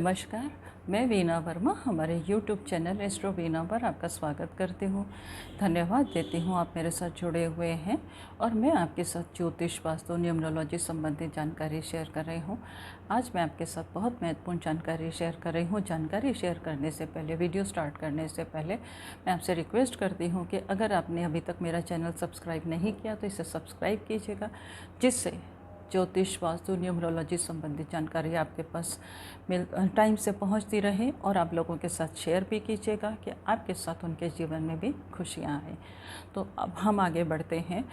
नमस्कार, मैं वीना वर्मा हमारे YouTube चैनल एस्ट्रो वीना पर आपका स्वागत करती हूँ। धन्यवाद देती हूँ आप मेरे साथ जुड़े हुए हैं और मैं आपके साथ ज्योतिष, वास्तु, न्यूमरोलॉजी संबंधित जानकारी शेयर कर रही हूँ। आज मैं आपके साथ बहुत महत्वपूर्ण जानकारी शेयर कर रही हूँ। जानकारी शेयर करने से पहले, वीडियो स्टार्ट करने से पहले मैं आपसे रिक्वेस्ट करती हूँ कि अगर आपने अभी तक मेरा चैनल सब्सक्राइब नहीं किया तो इसे सब्सक्राइब कीजिएगा, जिससे ज्योतिष, वास्तु, न्यूमरोलॉजी संबंधित जानकारी आपके पास टाइम से पहुंचती रहे और आप लोगों के साथ शेयर भी कीजिएगा कि आपके साथ उनके जीवन में भी खुशियां आए। तो अब हम आगे बढ़ते हैं।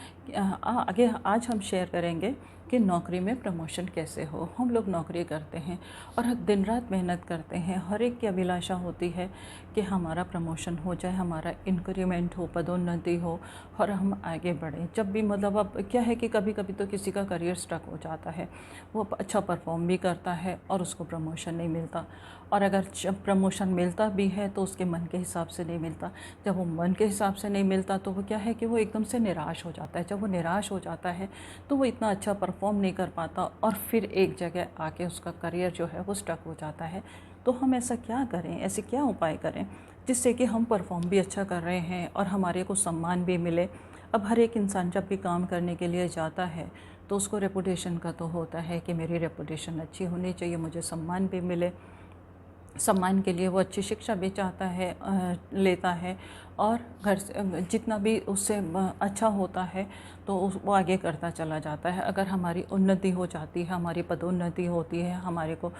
आगे आज हम शेयर करेंगे कि नौकरी में प्रमोशन कैसे हो। हम लोग नौकरी करते हैं और दिन रात मेहनत करते हैं। हर एक की अभिलाषा होती है कि हमारा प्रमोशन हो जाए, हमारा इंक्रीमेंट हो, पदोन्नति हो और हम आगे बढ़ें। जब भी मतलब अब क्या है कि कभी कभी तो किसी का करियर स्टक हो जाता है, वो अच्छा परफॉर्म भी करता है और उसको प्रमोशन नहीं मिलता। और अगर जब प्रमोशन मिलता भी है तो उसके मन के हिसाब से नहीं मिलता। जब वो मन के हिसाब से नहीं मिलता तो वो क्या है कि वो एकदम से निराश हो जाता है। जब वो निराश हो जाता है तो वो इतना अच्छा परफॉर्म नहीं कर पाता और फिर एक जगह आके उसका करियर जो है वो स्टक हो जाता है। तो हम ऐसा क्या करें, ऐसे क्या उपाय करें जिससे कि हम परफॉर्म भी अच्छा कर रहे हैं और हमारे को सम्मान भी मिले। अब हर एक इंसान जब भी काम करने के लिए जाता है तो उसको रेपुटेशन का तो होता है कि मेरी रेपुटेशन अच्छी होनी चाहिए, मुझे सम्मान भी मिले। सम्मान के लिए वो अच्छी शिक्षा भी चाहता है, लेता है और घर से जितना भी उससे अच्छा होता है तो वो आगे करता चला जाता है। अगर हमारी उन्नति हो जाती है, हमारी पदोन्नति होती है, हमारे को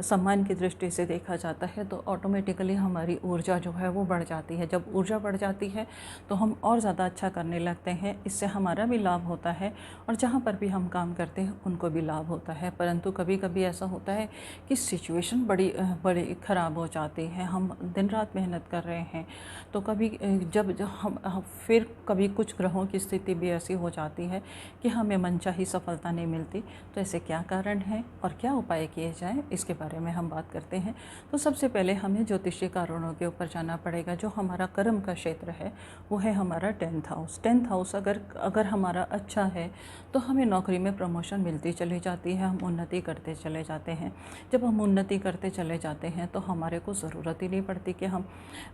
सम्मान की दृष्टि से देखा जाता है तो ऑटोमेटिकली हमारी ऊर्जा जो है वो बढ़ जाती है। जब ऊर्जा बढ़ जाती है तो हम और ज़्यादा अच्छा करने लगते हैं। इससे हमारा भी लाभ होता है और जहाँ पर भी हम काम करते हैं उनको भी लाभ होता है। परंतु कभी कभी ऐसा होता है कि सिचुएशन बड़ी ख़राब हो जाती है। हम दिन रात मेहनत कर रहे हैं तो कभी जब हम फिर कभी कुछ ग्रहों की स्थिति भी ऐसी हो जाती है कि हमें मनचाही सफलता नहीं मिलती। तो ऐसे क्या कारण है और क्या उपाय किए जाएं, इसके बारे में हम बात करते हैं। तो सबसे पहले हमें ज्योतिषीय कारणों के ऊपर जाना पड़ेगा। जो हमारा कर्म का क्षेत्र है वो है हमारा 10th हाउस। 10th हाउस अगर हमारा अच्छा है तो हमें नौकरी में प्रमोशन मिलती चली जाती है, हम उन्नति करते चले जाते हैं। जब हम उन्नति करते चले जाते हैं तो हमारे को ज़रूरत ही नहीं पड़ती कि हम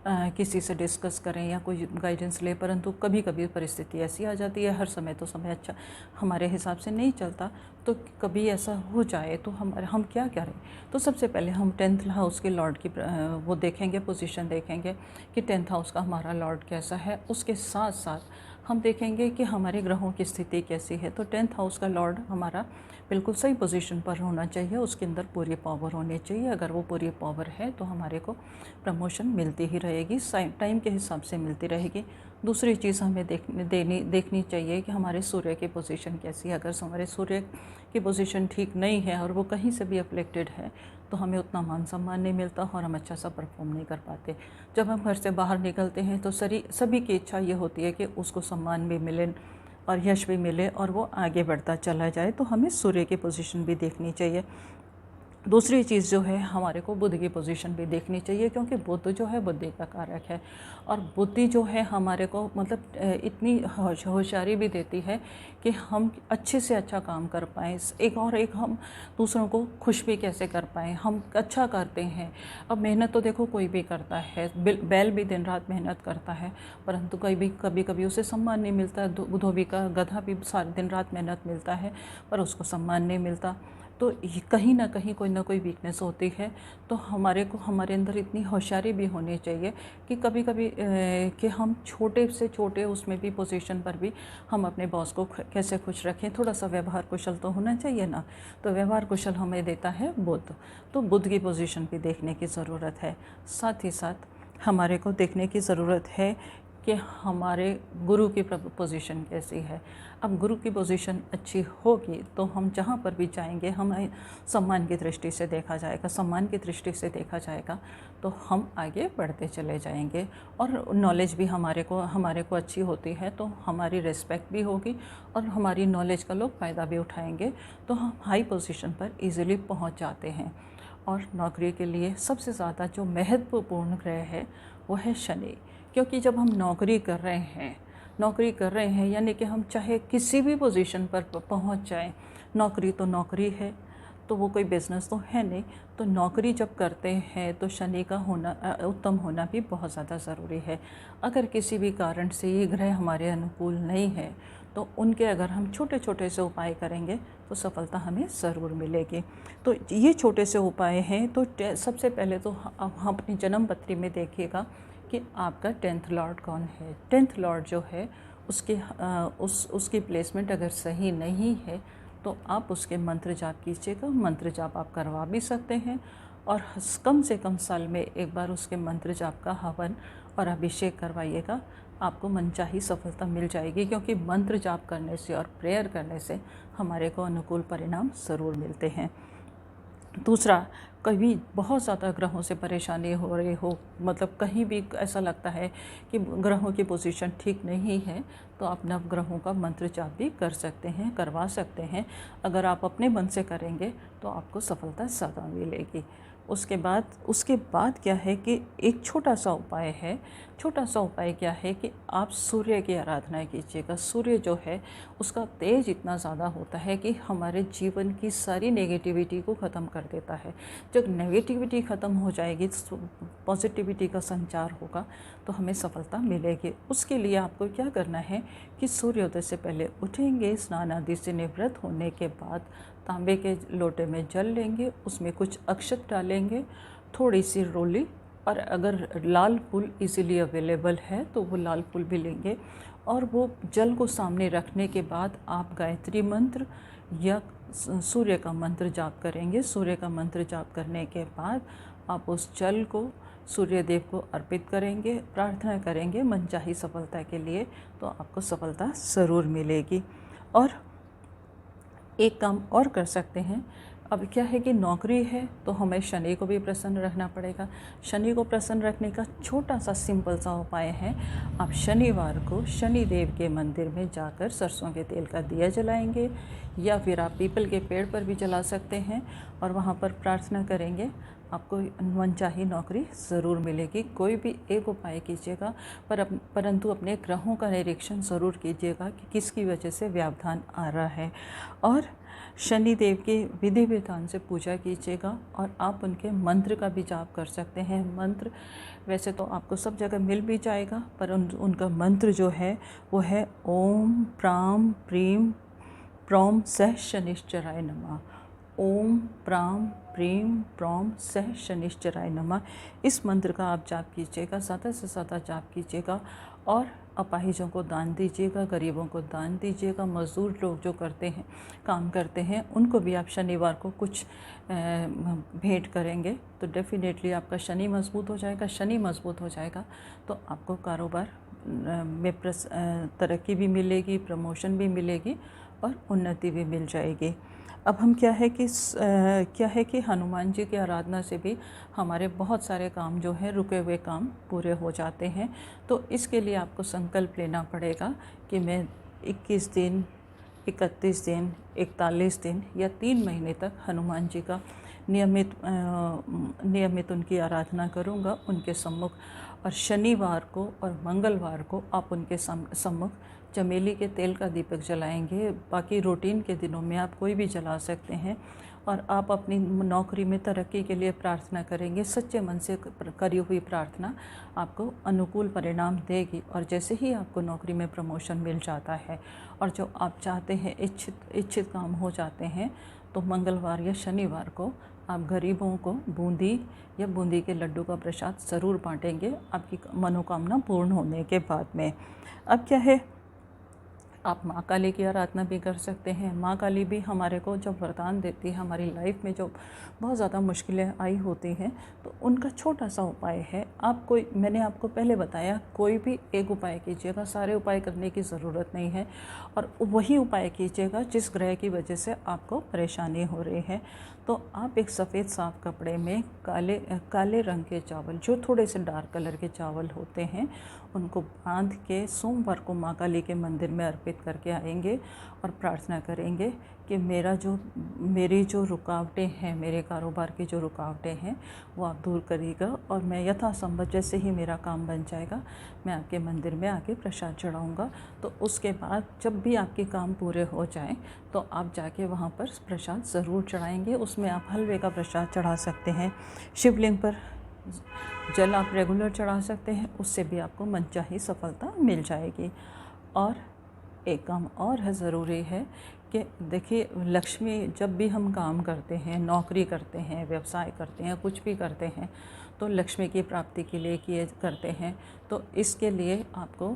किसी से डिस्कस करें या कोई गाइडेंस ले। परंतु कभी कभी परिस्थिति ऐसी आ जाती है, हर समय तो समय अच्छा हमारे हिसाब से नहीं चलता। तो कभी ऐसा हो जाए तो हम क्या करें। तो सबसे पहले हम 10th हाउस के लॉर्ड की वो देखेंगे, पोजीशन देखेंगे कि 10th हाउस का हमारा लॉर्ड कैसा है। उसके साथ साथ हम देखेंगे कि हमारे ग्रहों की स्थिति कैसी है। तो 10th हाउस का लॉर्ड हमारा बिल्कुल सही पोजीशन पर होना चाहिए, उसके अंदर पूरी पावर होनी चाहिए। अगर वो पूरी पावर है तो हमारे को प्रमोशन मिलती ही रहेगी, टाइम के हिसाब से मिलती रहेगी। दूसरी चीज़ हमें देखनी चाहिए कि हमारे सूर्य की पोजीशन कैसी है। अगर हमारे सूर्य की पोजीशन ठीक नहीं है और वो कहीं से भी अफ्लेक्टेड है तो हमें उतना मान सम्मान नहीं मिलता और हम अच्छा सा परफॉर्म नहीं कर पाते। जब हम घर से बाहर निकलते हैं तो सभी की इच्छा ये होती है कि उसको सम्मान भी मिले और यश भी मिले और वो आगे बढ़ता चला जाए। तो हमें सूर्य की पोजीशन भी देखनी चाहिए। दूसरी चीज़ जो है हमारे को बुध की पोजीशन भी देखनी चाहिए, क्योंकि बुध जो है बुद्धि का कारक है और बुद्धि जो है हमारे को मतलब इतनी होशियारी भी देती है कि हम अच्छे से अच्छा काम कर पाएँ। एक हम दूसरों को खुश भी कैसे कर पाएँ, हम अच्छा करते हैं। अब मेहनत तो देखो कोई भी करता है, बैल भी दिन रात मेहनत करता है परंतु कभी कभी उसे सम्मान नहीं मिलता। धोबी का गधा भी सारे दिन रात मेहनत मिलता है पर उसको सम्मान नहीं मिलता। तो कहीं ना कहीं कोई ना कोई वीकनेस होती है। तो हमारे अंदर इतनी होशियारी भी होनी चाहिए कि कभी कभी कि हम छोटे से छोटे उसमें भी पोजीशन पर भी हम अपने बॉस को कैसे खुश रखें। थोड़ा सा व्यवहार कुशल तो होना चाहिए ना। तो व्यवहार कुशल हमें देता है बुध। तो बुध की पोजीशन भी देखने की ज़रूरत है। साथ ही साथ हमारे को देखने की ज़रूरत है कि हमारे गुरु की पोजीशन कैसी है। अब गुरु की पोजीशन अच्छी होगी तो हम जहाँ पर भी जाएंगे हमें सम्मान की दृष्टि से देखा जाएगा। सम्मान की दृष्टि से देखा जाएगा तो हम आगे बढ़ते चले जाएंगे और नॉलेज भी हमारे को अच्छी होती है तो हमारी रिस्पेक्ट भी होगी और हमारी नॉलेज का लोग फ़ायदा भी उठाएंगे। तो हम हाई पोजीशन पर इजीली पहुँच जाते हैं। और नौकरी के लिए सबसे ज़्यादा जो महत्वपूर्ण ग्रह है वो है शनि। क्योंकि जब हम नौकरी कर रहे हैं यानी कि हम चाहे किसी भी पोजीशन पर पहुंच जाएं, नौकरी तो नौकरी है। तो वो कोई बिज़नेस तो है नहीं। तो नौकरी जब करते हैं तो शनि का होना उत्तम होना भी बहुत ज़्यादा ज़रूरी है। अगर किसी भी कारण से ये ग्रह हमारे अनुकूल नहीं है तो उनके अगर हम छोटे छोटे से उपाय करेंगे तो सफलता हमें ज़रूर मिलेगी। तो ये छोटे से उपाय हैं। तो सबसे पहले तो हम अपनी जन्म पत्री में देखिएगा कि आपका 10th लॉर्ड कौन है। 10th लॉर्ड जो है उसकी प्लेसमेंट अगर सही नहीं है तो आप उसके मंत्र जाप कीजिएगा। मंत्र जाप आप करवा भी सकते हैं और कम से कम साल में एक बार उसके मंत्र जाप का हवन और अभिषेक करवाइएगा। आपको मनचाही सफलता मिल जाएगी, क्योंकि मंत्र जाप करने से और प्रेयर करने से हमारे को अनुकूल परिणाम ज़रूर मिलते हैं। दूसरा, कभी बहुत ज़्यादा ग्रहों से परेशानी हो रही हो, मतलब कहीं भी ऐसा लगता है कि ग्रहों की पोजीशन ठीक नहीं है, तो आप नवग्रहों का मंत्र जाप भी कर सकते हैं, करवा सकते हैं। अगर आप अपने मन से करेंगे तो आपको सफलता ज़्यादा मिलेगी। उसके बाद क्या है कि एक छोटा सा उपाय है। छोटा सा उपाय क्या है कि आप सूर्य की आराधना कीजिएगा। सूर्य जो है उसका तेज इतना ज़्यादा होता है कि हमारे जीवन की सारी नेगेटिविटी को ख़त्म कर देता है। जब नेगेटिविटी ख़त्म हो जाएगी तो पॉजिटिविटी का संचार होगा, तो हमें सफलता मिलेगी। उसके लिए आपको क्या करना है कि सूर्योदय से पहले उठेंगे, स्नान आदि से निवृत्त होने के बाद तांबे के लोटे में जल लेंगे, उसमें कुछ अक्षत डालेंगे, थोड़ी सी रोली, और अगर लाल फूल इजीली अवेलेबल है तो वो लाल फूल भी लेंगे। और वो जल को सामने रखने के बाद आप गायत्री मंत्र या सूर्य का मंत्र जाप करेंगे। सूर्य का मंत्र जाप करने के बाद आप उस जल को सूर्य देव को अर्पित करेंगे, प्रार्थना करेंगे मनचाही सफलता के लिए, तो आपको सफलता ज़रूर मिलेगी। और एक काम और कर सकते हैं। अब क्या है कि नौकरी है तो हमें शनि को भी प्रसन्न रखना पड़ेगा। शनि को प्रसन्न रखने का छोटा सा सिंपल सा उपाय है, आप शनिवार को शनि देव के मंदिर में जाकर सरसों के तेल का दिया जलाएंगे, या फिर आप पीपल के पेड़ पर भी जला सकते हैं और वहाँ पर प्रार्थना करेंगे, आपको मनचाही नौकरी ज़रूर मिलेगी। कोई भी एक उपाय कीजिएगा, परंतु अपने ग्रहों का निरीक्षण ज़रूर कीजिएगा कि किसकी वजह से व्यवधान आ रहा है। और शनि देव की विधि विधान से पूजा कीजिएगा और आप उनके मंत्र का भी जाप कर सकते हैं। मंत्र वैसे तो आपको सब जगह मिल भी जाएगा, पर उनका मंत्र जो है वो है ओम प्राम प्रीम प्रौम सह शनिश्चराय नमः। ओम प्राम प्रीम प्रौम सह शनिश्चराय नमः। इस मंत्र का आप जाप कीजिएगा, ज़्यादा से ज़्यादा जाप कीजिएगा और अपाहिजों को दान दीजिएगा, गरीबों को दान दीजिएगा। मज़दूर लोग जो काम करते हैं उनको भी आप शनिवार को कुछ भेंट करेंगे तो डेफिनेटली आपका शनि मजबूत हो जाएगा। शनि मजबूत हो जाएगा तो आपको कारोबार में तरक्की भी मिलेगी, प्रमोशन भी मिलेगी और उन्नति भी मिल जाएगी। अब हम क्या है कि हनुमान जी की आराधना से भी हमारे बहुत सारे काम जो है रुके हुए काम पूरे हो जाते हैं। तो इसके लिए आपको संकल्प लेना पड़ेगा कि मैं 21 दिन, 31 दिन, 41 दिन या 3 महीने तक हनुमान जी का नियमित उनकी आराधना करूंगा उनके सम्मुख। और शनिवार को और मंगलवार को आप उनके सम्मुख चमेली के तेल का दीपक जलाएंगे। बाकी रूटीन के दिनों में आप कोई भी जला सकते हैं। और आप अपनी नौकरी में तरक्की के लिए प्रार्थना करेंगे। सच्चे मन से करी हुई प्रार्थना आपको अनुकूल परिणाम देगी। और जैसे ही आपको नौकरी में प्रमोशन मिल जाता है और जो आप चाहते हैं इच्छित काम हो जाते हैं, तो मंगलवार या शनिवार को आप गरीबों को बूंदी या बूंदी के लड्डू का प्रसाद ज़रूर बांटेंगे आपकी मनोकामना पूर्ण होने के बाद में। अब क्या है, आप माँ काली की आराधना भी कर सकते हैं। माँ काली भी हमारे को जब वरदान देती है, हमारी लाइफ में जो बहुत ज़्यादा मुश्किलें आई होती हैं, तो उनका छोटा सा उपाय है। मैंने आपको पहले बताया, कोई भी एक उपाय कीजिएगा, सारे उपाय करने की ज़रूरत नहीं है। और वही उपाय कीजिएगा जिस ग्रह की वजह से आपको परेशानी हो रही है। तो आप एक सफ़ेद साफ कपड़े में काले रंग के चावल, जो थोड़े से डार्क कलर के चावल होते हैं, उनको बांध के सोमवार को माँ काली के मंदिर में अर्पित करके आएंगे और प्रार्थना करेंगे कि मेरी जो रुकावटें हैं, मेरे कारोबार की जो रुकावटें हैं वो आप दूर करिएगा, और मैं यथासंभव जैसे ही मेरा काम बन जाएगा मैं आपके मंदिर में आके प्रसाद चढ़ाऊँगा। तो उसके बाद जब भी आपके काम पूरे हो जाएं तो आप जाके वहाँ पर प्रसाद ज़रूर चढ़ाएंगे। उसमें आप हलवे का प्रसाद चढ़ा सकते हैं, शिवलिंग पर जल आप रेगुलर चढ़ा सकते हैं, उससे भी आपको मनचाही सफलता मिल जाएगी। और एक काम और है, ज़रूरी है कि देखिए, लक्ष्मी जब भी हम काम करते हैं, नौकरी करते हैं, व्यवसाय करते हैं, कुछ भी करते हैं तो लक्ष्मी की प्राप्ति के लिए किए करते हैं। तो इसके लिए आपको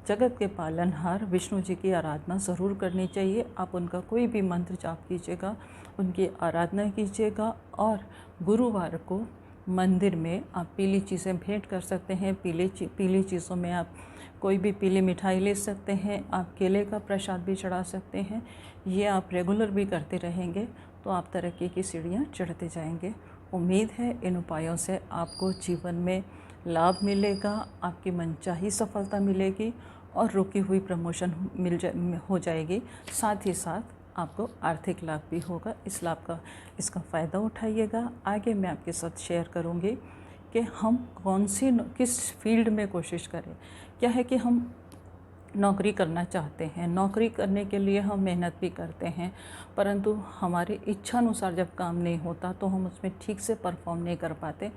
जगत के पालनहार विष्णु जी की आराधना ज़रूर करनी चाहिए। आप उनका कोई भी मंत्र जाप कीजिएगा, उनकी आराधना कीजिएगा, और गुरुवार को मंदिर में आप पीली चीज़ें भेंट कर सकते हैं। पीली चीज़ों में आप कोई भी पीली मिठाई ले सकते हैं, आप केले का प्रसाद भी चढ़ा सकते हैं। ये आप रेगुलर भी करते रहेंगे तो आप तरक्की की सीढ़ियाँ चढ़ते जाएंगे। उम्मीद है इन उपायों से आपको जीवन में लाभ मिलेगा, आपकी मनचाही सफलता मिलेगी और रुकी हुई प्रमोशन हो जाएगी। साथ ही साथ आपको आर्थिक लाभ भी होगा। इसका फ़ायदा उठाइएगा। आगे मैं आपके साथ शेयर करूँगी कि हम किस फील्ड में कोशिश करें। क्या है कि हम नौकरी करना चाहते हैं, नौकरी करने के लिए हम मेहनत भी करते हैं, परंतु हमारी इच्छा अनुसार जब काम नहीं होता तो हम उसमें ठीक से परफॉर्म नहीं कर पाते।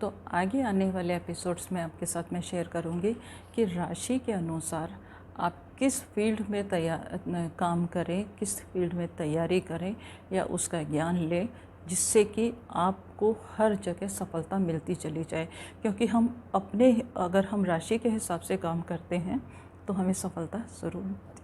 तो आगे आने वाले एपिसोड्स में आपके साथ मैं शेयर करूँगी कि राशि के अनुसार आप किस फील्ड में काम करें, किस फील्ड में तैयारी करें या उसका ज्ञान लें, जिससे कि आपको हर जगह सफलता मिलती चली जाए। क्योंकि अगर हम राशि के हिसाब से काम करते हैं तो हमें सफलता ज़रूर मिलती